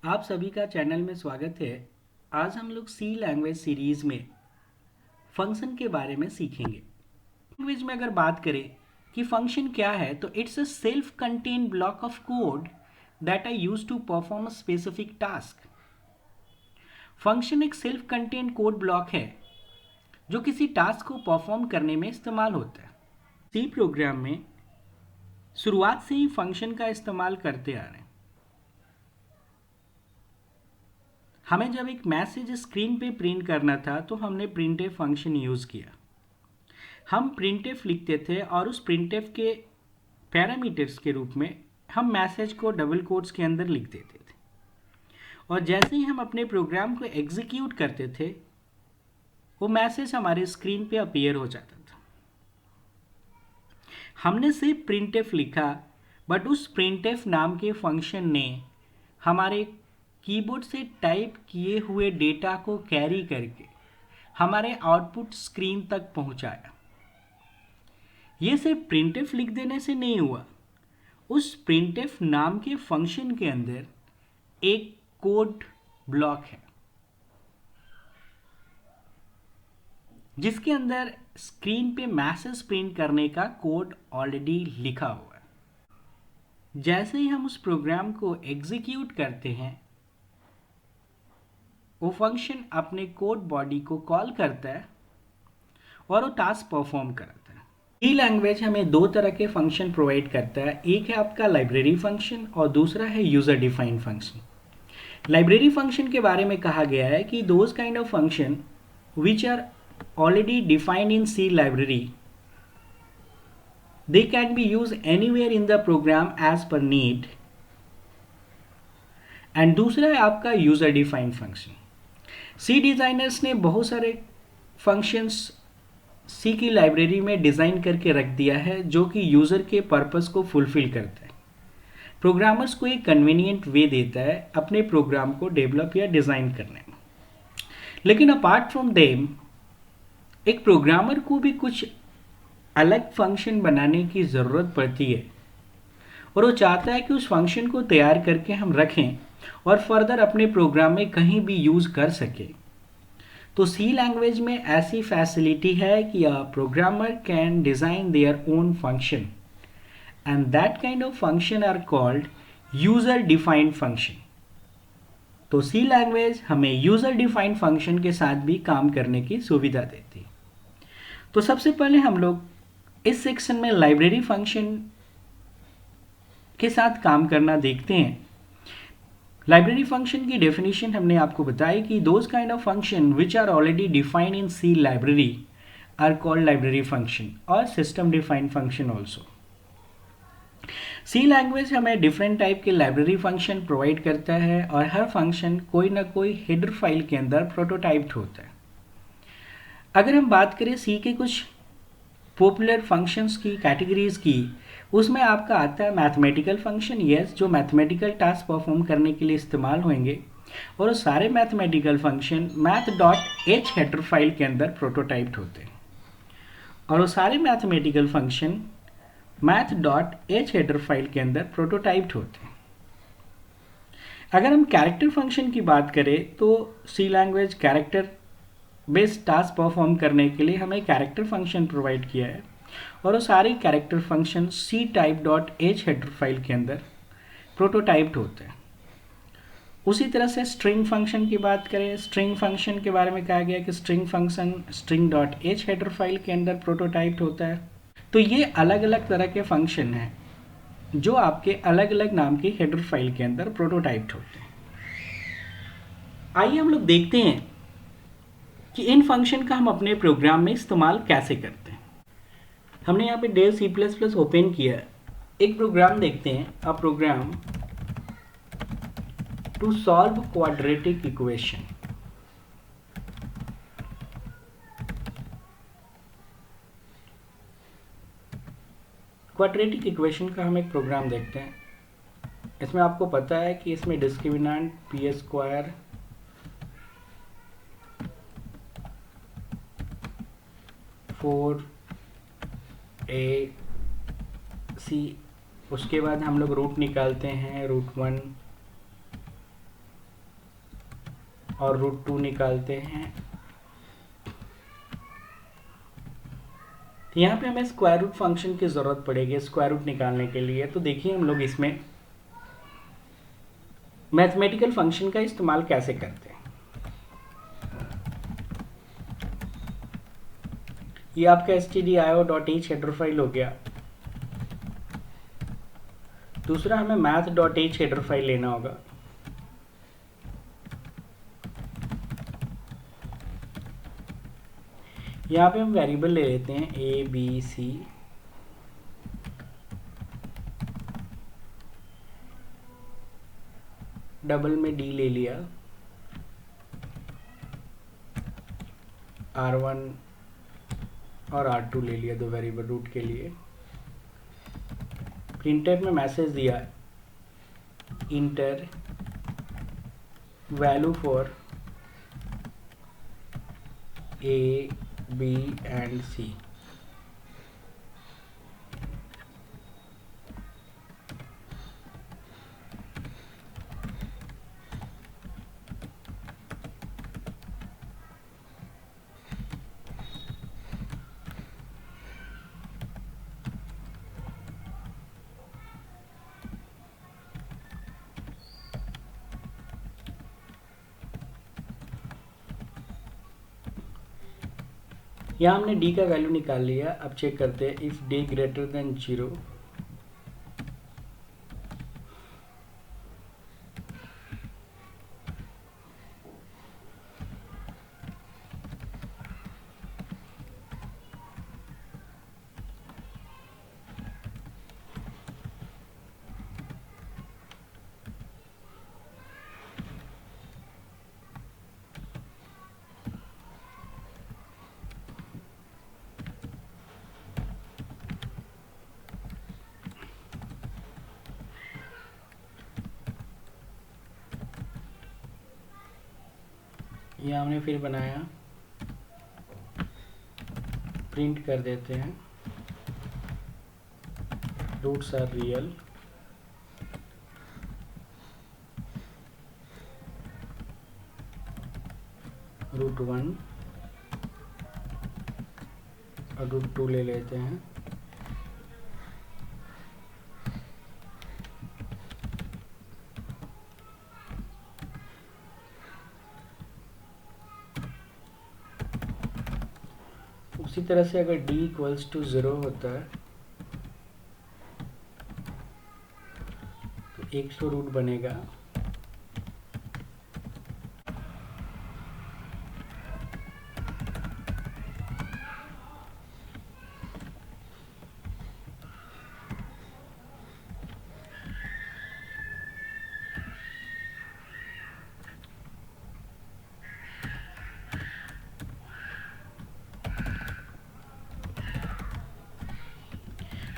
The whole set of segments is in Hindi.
आप सभी का चैनल में स्वागत है। आज हम लोग सी लैंग्वेज सीरीज में फंक्शन के बारे में सीखेंगे। लैंग्वेज में अगर बात करें कि फंक्शन क्या है, तो it's a self contained block of code that I use to perform a specific task. Function एक सेल्फ कंटेन्ड कोड ब्लॉक है जो किसी टास्क को परफॉर्म करने में इस्तेमाल होता है। सी प्रोग्राम में शुरुआत से ही फंक्शन का इस्तेमाल करते आ रहे हैं। हमें जब एक मैसेज स्क्रीन पे प्रिंट करना था तो हमने प्रिंटफ फंक्शन यूज़ किया। हम प्रिंटफ लिखते थे और उस प्रिंटफ के पैरामीटर्स के रूप में हम मैसेज को डबल कोट्स के अंदर लिख देते थे, और जैसे ही हम अपने प्रोग्राम को एग्जीक्यूट करते थे वो मैसेज हमारे स्क्रीन पे अपीयर हो जाता था। हमने सिर्फ प्रिंटफ लिखा, बट उस प्रिंटफ नाम के फंक्शन ने हमारे कीबोर्ड से टाइप किए हुए डेटा को कैरी करके हमारे आउटपुट स्क्रीन तक पहुंचाया। ये सिर्फ प्रिंटफ लिख देने से नहीं हुआ, उस प्रिंटफ नाम के फंक्शन के अंदर एक कोड ब्लॉक है जिसके अंदर स्क्रीन पे मैसेज प्रिंट करने का कोड ऑलरेडी लिखा हुआ है। जैसे ही हम उस प्रोग्राम को एग्जीक्यूट करते हैं, वो फंक्शन अपने कोड बॉडी को कॉल करता है और वो टास्क परफॉर्म करता है। सी लैंग्वेज हमें दो तरह के फंक्शन प्रोवाइड करता है। एक है आपका लाइब्रेरी फंक्शन और दूसरा है user defined function. Library function के बारे में कहा गया है कि those kind of function which are already defined in C library, they can be used anywhere in the program as per need। And दूसरा है आपका यूजर डिफाइंड फंक्शन। सी डिजाइनर्स ने बहुत सारे फंक्शंस सी की लाइब्रेरी में डिज़ाइन करके रख दिया है जो कि यूज़र के पर्पस को फुलफिल करता है, प्रोग्रामर्स को एक कन्वीनियंट वे देता है अपने प्रोग्राम को डेवलप या डिज़ाइन करने में। लेकिन अपार्ट फ्रॉम देम, एक प्रोग्रामर को भी कुछ अलग फंक्शन बनाने की ज़रूरत पड़ती है, और वो चाहता है कि उस फंक्शन को तैयार करके हम रखें और फर्दर अपने प्रोग्राम में कहीं भी यूज़ कर सके। तो सी लैंग्वेज में ऐसी फैसिलिटी है कि a programmer can design their own function, and that kind of function are called user defined function. तो सी लैंग्वेज हमें यूज़र डिफाइंड फंक्शन के साथ भी काम करने की सुविधा देती है। तो सबसे पहले हम लोग इस सेक्शन में लाइब्रेरी फंक्शन के साथ काम करना देखते हैं। लाइब्रेरी फंक्शन की डेफिनेशन हमने आपको बताई कि those kind of function which are already defined in C library are called library function और system defined function also. C language हमें डिफरेंट टाइप के लाइब्रेरी फंक्शन प्रोवाइड करता है और हर फंक्शन कोई ना कोई हेडर फाइल के अंदर प्रोटोटाइप्ड होता है। अगर हम बात करें सी के कुछ पॉपुलर फंक्शंस की कैटेगरीज की, उसमें आपका आता है मैथमेटिकल फंक्शन, यस, जो मैथमेटिकल टास्क परफॉर्म करने के लिए इस्तेमाल होंगे, और वो सारे mathematical function math.h header file के अंदर प्रोटोटाइप्ड होते हैं, और वो सारे mathematical function math.h header file के अंदर प्रोटोटाइप्ड होते हैं। अगर हम कैरेक्टर फंक्शन की बात करें तो C language character based task perform करने के लिए हमें कैरेक्टर फंक्शन प्रोवाइड किया है, और वो सारे character function C type dot H header file के अंदर प्रोटोटाइप्ड होते हैं। उसी तरह से स्ट्रिंग फंक्शन की बात करें, स्ट्रिंग फंक्शन के बारे में कहा गया कि string function string dot H header file के अंदर प्रोटोटाइप्ड होता है। तो ये अलग अलग तरह के फंक्शन हैं जो आपके अलग अलग नाम की हेडर फाइल के अंदर प्रोटोटाइप्ड होते हैं। आइए हम लोग देखते हैं कि इन फंक्शन का हम अपने प्रोग्राम में इस्तेमाल कैसे करते हैं। हमने यहाँ पे Dev C plus plus open किया है। एक प्रोग्राम देखते हैं, a program to solve quadratic equation. Quadratic equation का हम एक प्रोग्राम देखते हैं। इसमें आपको पता है कि इसमें डिस्क्रिमिनेंट पी स्क्वायर फोर ए सी, उसके बाद हम लोग रूट निकालते हैं, रूट 1 और √2 निकालते हैं। तो यहाँ पे हमें स्क्वायर रूट फंक्शन की ज़रूरत पड़ेगी स्क्वायर रूट निकालने के लिए। तो देखिए हम लोग इसमें मैथमेटिकल फंक्शन का इस्तेमाल कैसे करते हैं। ये आपका stdio.h हेडर फाइल हो गया। दूसरा हमें math.h हेडर फाइल लेना होगा। यहाँ पे हम वेरिएबल ले लेते हैं ABC, डबल में D ले लिया, R1 और R2 ले लिया, दो वेरिएबल रूट के लिए। प्रिंटर में मैसेज दिया inter value for A, B and C। यहाँ हमने d का वैल्यू निकाल लिया। अब चेक करते हैं इफ d ग्रेटर देन 0 ये हमने फिर बनाया, प्रिंट कर देते हैं रूट्स आर रियल, √1 और √2 ले लेते हैं। उसी तरह से अगर d = 0 होता है तो 100 रूट बनेगा।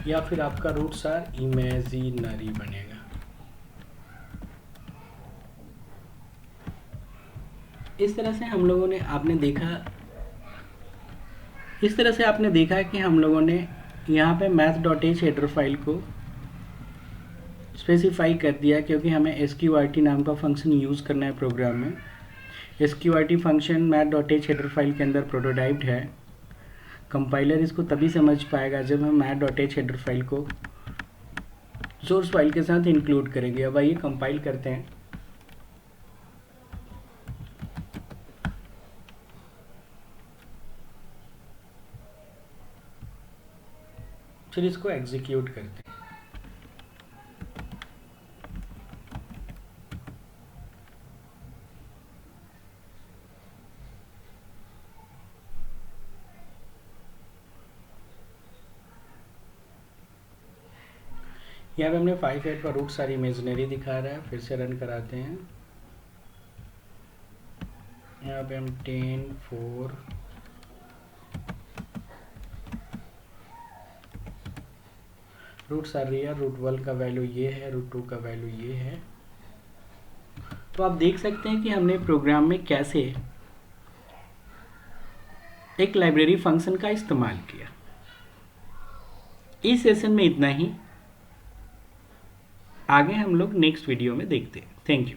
या फिर आपका रूट्स आर इमेजिनरी बनेगा। इस तरह से हम लोगों ने आपने देखा कि हम लोगों ने यहाँ पे math.h हेडर फाइल को स्पेसिफाई कर दिया, क्योंकि हमें sqrt नाम का फंक्शन यूज़ करना है प्रोग्राम में। sqrt function math.h header file के अंदर प्रोटोटाइप्ड है। कंपाइलर इसको तभी समझ पाएगा जब हम math.h हेडर फाइल को सोर्स फाइल के साथ इंक्लूड करेंगे। अब आइए कंपाइल करते हैं। फिर इसको एग्जीक्यूट करते हैं। यहाँ पे हमने 5 का रूट सारी इमेजिनरी दिखा रहा है। फिर से रन कराते हैं। यहाँ पे हम 10, 4 रूट्स आ रही है। √1 का वैल्यू ये है, √2 का वैल्यू ये है। तो आप देख सकते हैं कि हमने प्रोग्राम में कैसे एक लाइब्रेरी फंक्शन का इस्तेमाल किया। इस सेशन में इतना ही। आगे हम लोग नेक्स्ट वीडियो में देखते हैं। Thank you.